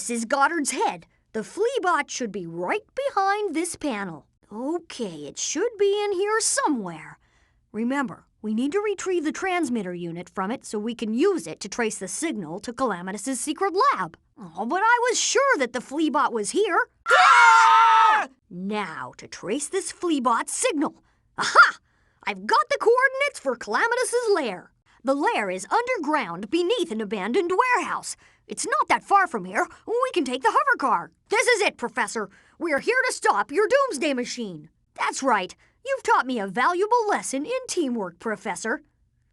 This is Goddard's head. The Fleabot should be right behind this panel. Okay, it should be in here somewhere. Remember, we need to retrieve the transmitter unit from it so we can use it to trace the signal to Calamitous' secret lab. Oh, but I was sure that the Fleabot was here. Ah! Now, to trace this Fleabot's signal. Aha! I've got the coordinates for Calamitous' lair. The lair is underground beneath an abandoned warehouse. It's not that far from here. We can take the hover car. This is it, Professor. We're here to stop your doomsday machine. That's right. You've taught me a valuable lesson in teamwork, Professor.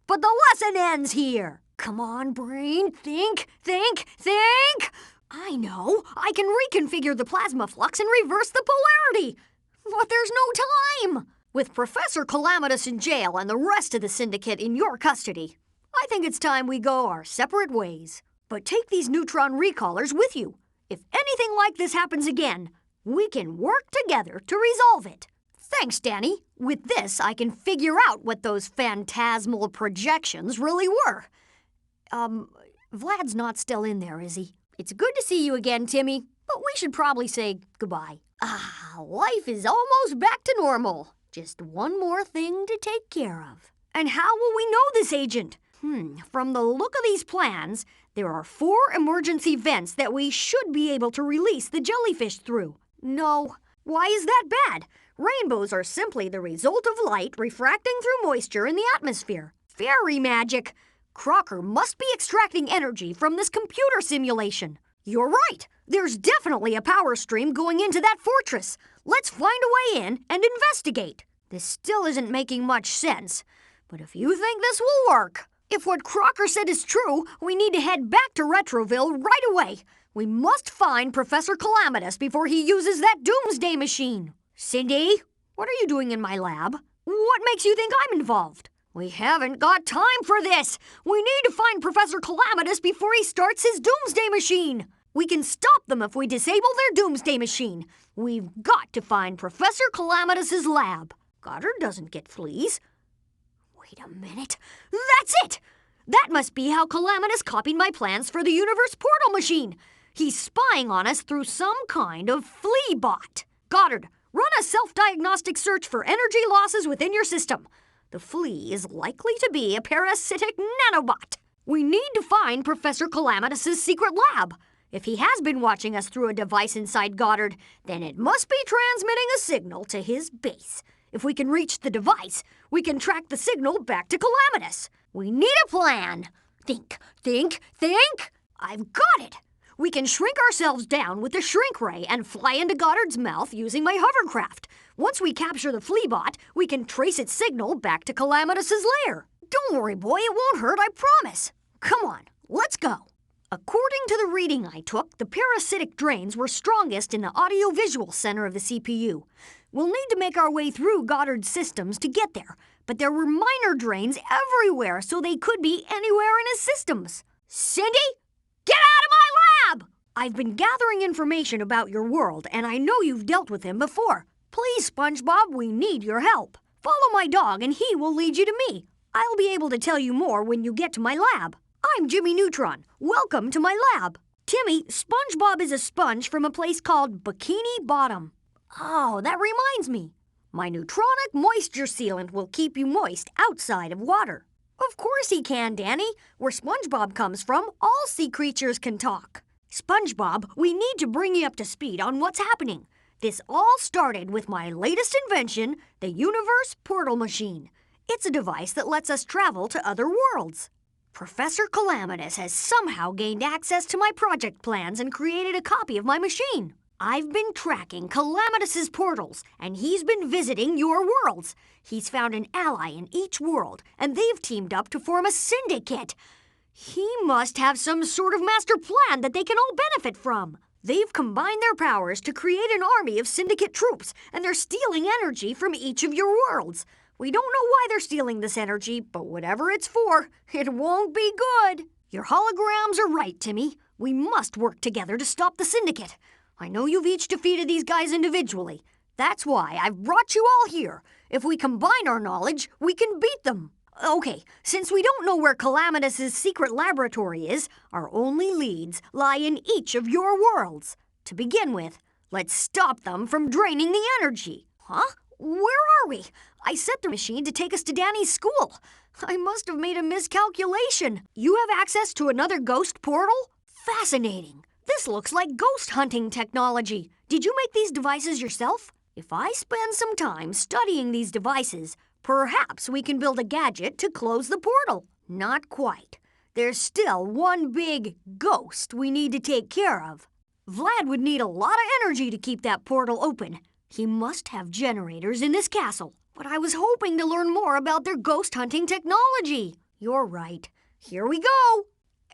But the lesson ends here. Come on, brain. Think. I know. I can reconfigure the plasma flux and reverse the polarity. But there's no time. With Professor Calamitous in jail and the rest of the syndicate in your custody, I think it's time we go our separate ways. But take these neutron recallers with you. If anything like this happens again, we can work together to resolve it. Thanks, Danny. With this, I can figure out what those phantasmal projections really were. Vlad's not still in there, is he? It's good to see you again, Timmy, but we should probably say goodbye. Life is almost back to normal. Just one more thing to take care of. And how will we know this agent? From the look of these plans, there are 4 emergency vents that we should be able to release the jellyfish through. No. Why is that bad? Rainbows are simply the result of light refracting through moisture in the atmosphere. Fairy magic. Crocker must be extracting energy from this computer simulation. You're right. There's definitely a power stream going into that fortress. Let's find a way in and investigate. This still isn't making much sense. But if you think this will work, if what Crocker said is true, we need to head back to Retroville right away. We must find Professor Calamitous before he uses that doomsday machine. Cindy, what are you doing in my lab? What makes you think I'm involved? We haven't got time for this. We need to find Professor Calamitous before he starts his doomsday machine. We can stop them if we disable their doomsday machine. We've got to find Professor Calamitous' lab. Goddard doesn't get fleas. Wait a minute. That's it! That must be how Calamitous copied my plans for the universe portal machine. He's spying on us through some kind of flea bot. Goddard, run a self-diagnostic search for energy losses within your system. The flea is likely to be a parasitic nanobot. We need to find Professor Calamitous' secret lab. If he has been watching us through a device inside Goddard, then it must be transmitting a signal to his base. If we can reach the device, we can track the signal back to Calamitous. We need a plan. Think. I've got it. We can shrink ourselves down with the shrink ray and fly into Goddard's mouth using my hovercraft. Once we capture the Fleabot, we can trace its signal back to Calamitous' lair. Don't worry, boy, it won't hurt, I promise. Come on, let's go. According to the reading I took, the parasitic drains were strongest in the audio-visual center of the CPU. We'll need to make our way through Goddard's systems to get there, but there were minor drains everywhere, so they could be anywhere in his systems. Cindy, get out of my lab! I've been gathering information about your world, and I know you've dealt with him before. Please, SpongeBob, we need your help. Follow my dog, and he will lead you to me. I'll be able to tell you more when you get to my lab. I'm Jimmy Neutron. Welcome to my lab. Timmy, SpongeBob is a sponge from a place called Bikini Bottom. Oh, that reminds me. My neutronic moisture sealant will keep you moist outside of water. Of course he can, Danny. Where SpongeBob comes from, all sea creatures can talk. SpongeBob, we need to bring you up to speed on what's happening. This all started with my latest invention, the Universe Portal Machine. It's a device that lets us travel to other worlds. Professor Calamitous has somehow gained access to my project plans and created a copy of my machine. I've been tracking Calamitous' portals, and he's been visiting your worlds. He's found an ally in each world, and they've teamed up to form a syndicate. He must have some sort of master plan that they can all benefit from. They've combined their powers to create an army of syndicate troops, and they're stealing energy from each of your worlds. We don't know why they're stealing this energy, but whatever it's for, it won't be good. Your holograms are right, Timmy. We must work together to stop the syndicate. I know you've each defeated these guys individually. That's why I've brought you all here. If we combine our knowledge, we can beat them. Okay, since we don't know where Calamitous' secret laboratory is, our only leads lie in each of your worlds. To begin with, let's stop them from draining the energy. Huh? Where are we? I set the machine to take us to Danny's school. I must have made a miscalculation. You have access to another ghost portal? Fascinating. This looks like ghost hunting technology. Did you make these devices yourself? If I spend some time studying these devices, perhaps we can build a gadget to close the portal. Not quite. There's still one big ghost we need to take care of. Vlad would need a lot of energy to keep that portal open. He must have generators in this castle. But I was hoping to learn more about their ghost hunting technology. You're right. Here we go.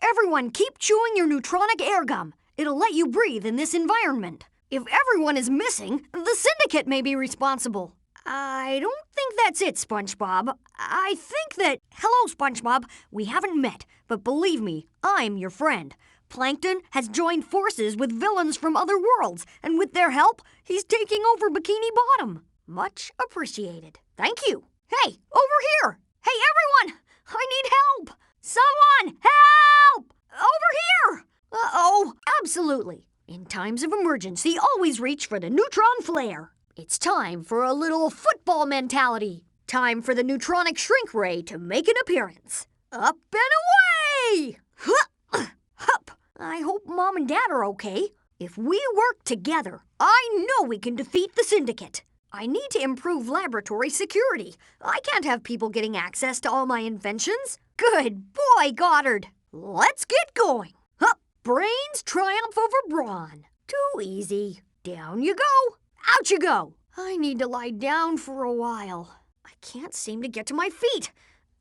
Everyone keep chewing your neutronic air gum. It'll let you breathe in this environment. If everyone is missing, the syndicate may be responsible. I don't think that's it, SpongeBob. I think that... Hello, SpongeBob. We haven't met, but believe me, I'm your friend. Plankton has joined forces with villains from other worlds, and with their help, he's taking over Bikini Bottom. Much appreciated. Thank you. Hey, over here! Hey, everyone! I need help! Someone, help! Over here! Uh-oh, absolutely. In times of emergency, always reach for the neutron flare. It's time for a little football mentality. Time for the neutronic shrink ray to make an appearance. Up and away! Hup! I hope Mom and Dad are okay. If we work together, I know we can defeat the syndicate. I need to improve laboratory security. I can't have people getting access to all my inventions. Good boy, Goddard. Let's get going. Hup! Brains triumph over brawn. Too easy. Down you go. Out you go. I need to lie down for a while. I can't seem to get to my feet.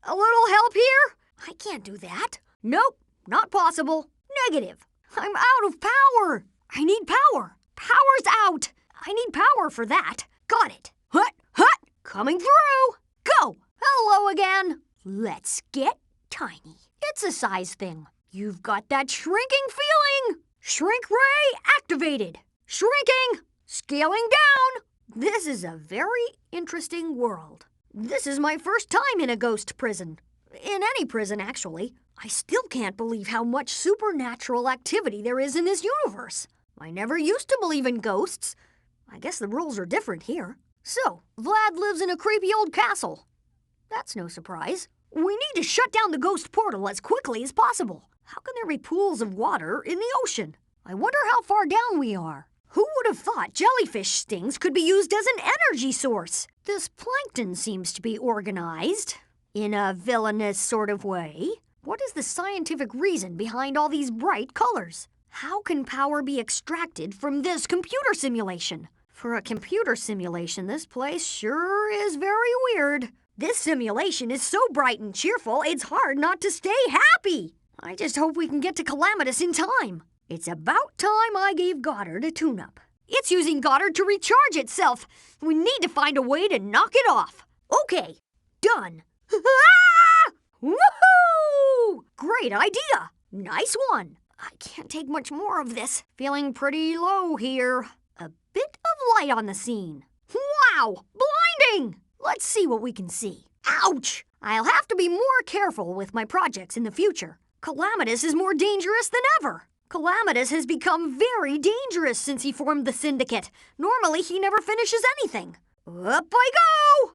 A little help here? I can't do that. Nope, not possible. Negative. I'm out of power. I need power. Power's out. I need power for that. Got it. Hut, hut. Coming through. Go. Hello again. Let's get tiny. It's a size thing. You've got that shrinking feeling. Shrink ray activated. Shrinking. Scaling down. This is a very interesting world. This is my first time in a ghost prison. In any prison, actually. I still can't believe how much supernatural activity there is in this universe. I never used to believe in ghosts. I guess the rules are different here. So, Vlad lives in a creepy old castle. That's no surprise. We need to shut down the ghost portal as quickly as possible. How can there be pools of water in the ocean? I wonder how far down we are. Who would have thought jellyfish stings could be used as an energy source? This plankton seems to be organized in a villainous sort of way. What is the scientific reason behind all these bright colors? How can power be extracted from this computer simulation? For a computer simulation, this place sure is very weird. This simulation is so bright and cheerful, it's hard not to stay happy. I just hope we can get to Calamitous in time. It's about time I gave Goddard a tune-up. It's using Goddard to recharge itself. We need to find a way to knock it off. Okay, done. Woohoo! Great idea. Nice one. I can't take much more of this. Feeling pretty low here. A bit of light on the scene. Wow! Blinding! Let's see what we can see. Ouch! I'll have to be more careful with my projects in the future. Calamitous is more dangerous than ever. Calamitous has become very dangerous since he formed the syndicate. Normally, he never finishes anything. Up I go!